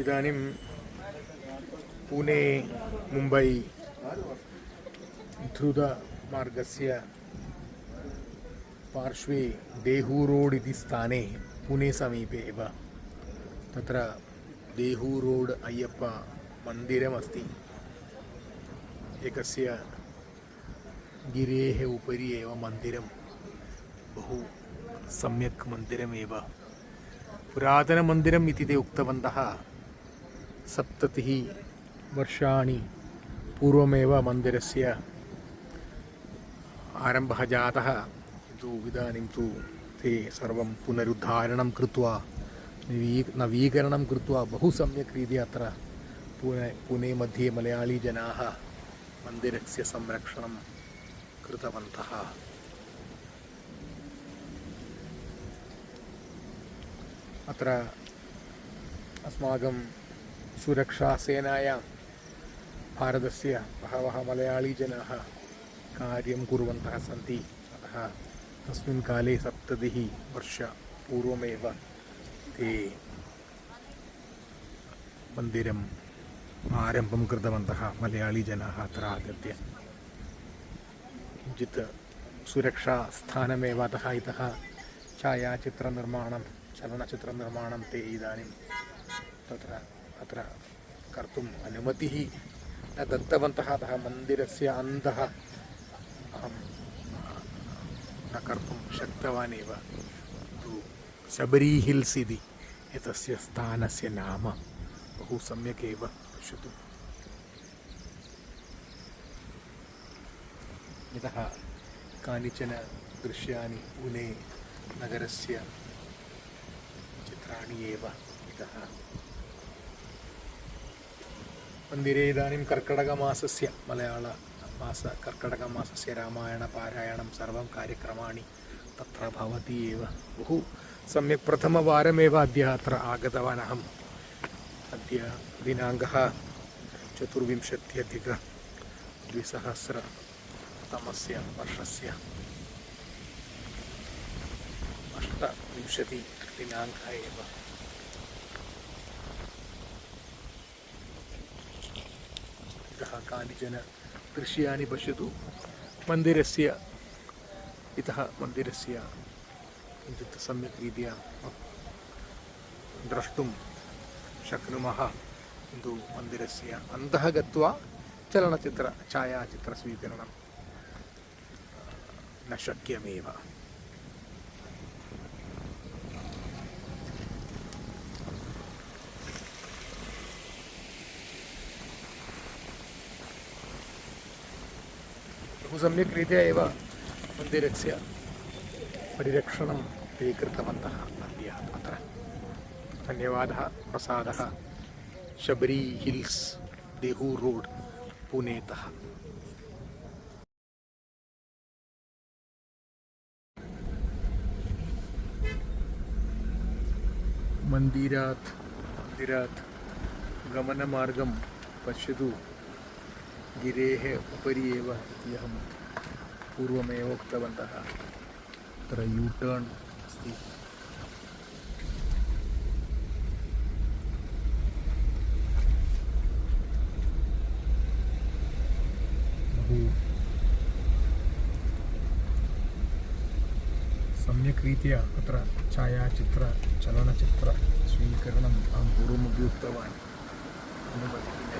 इदानीं पुणे मुम्बै ध्रुतमार्गस्य पार्श्वे देहू रोड इति स्थाने पुणे समीपे एव तत्र देहू रोड अय्यप्प मन्दिरमस्ति। एकस्य गिरेः उपरि एव मन्दिरं, बहु सम्यक् मन्दिरमेव, पुरातनमन्दिरम् इति ते उक्तवन्तः। 70 वर्षाणि पूर्वमेव मन्दिरस्य आरम्भः जातः, किन्तु इदानीं तु ते सर्वं पुनरुद्धारणं कृत्वा नवीकरणं कृत्वा बहु सम्यक् रीत्या अत्र पुणे मध्ये मलयाळीजनाः मन्दिरस्य संरक्षणं कृतवन्तः। अत्र अस्माकं सुरक्षासेनायां भारतस्य बहवः मलयाळीजनाः कार्यं कुर्वन्तः सन्ति। अतः तस्मिन् काले 70 वर्षपूर्वमेव ते मन्दिरम् आरम्भं कृतवन्तः। मलयाळीजनाः अत्र आगत्य किञ्चित् सुरक्षास्थानमेव, अतः इतः छायाचित्रनिर्माणं, चलनचित्रनिर्माणं ते इदानीं अत्र कर्तुम् अनुमतिः न दत्तवन्तः। अतः मन्दिरस्य अन्तः अहं न कर्तुं शक्तवान् एव। शबरी हिल्स् इति एतस्य स्थानस्य नाम, बहु सम्यक् एव। पश्यतु, इतः कानिचन दृश्यानि पुणे नगरस्य चित्राणि एव। इतः मन्दिरे इदानीं कर्कटकमासस्य कर्कटकमासस्य रामायणपारायणं सर्वं कार्यक्रमाणि तत्र भवति एव। बहु सम्यक्, प्रथमवारमेव अद्य अत्र आगतवान् अहम्। अद्य दिनाङ्कः 24/2020 वर्षस्य 8 दिनाङ्कः एव। इतः कानिचन दृश्यानि पश्यतु। मन्दिरस्य इतः मन्दिरस्य किञ्चित् सम्यक् रीत्या द्रष्टुं शक्नुमः, किन्तु मन्दिरस्य अन्तः गत्वा छायाचित्रस्वीकरणं न शक्यमेव। बहु सम्यक् रीत्या एव मन्दिरस्य परिरक्षणं ते कृतवन्तः अद्य अत्र। धन्यवादः, प्रसादः। शबरी हिल्स्, देहू रोड, पुणेतः। मन्दिरात् गमनमार्गं पश्यतु। गिरेः उपरि एव इति अहं पूर्वमेव उक्तवन्तः। अत्र U-टर्न् अस्ति। बहु सम्यक् रीत्या अत्र चलनचित्रस्वीकरणम् अहं पूर्वमपि उक्तवान्, अनुमतिः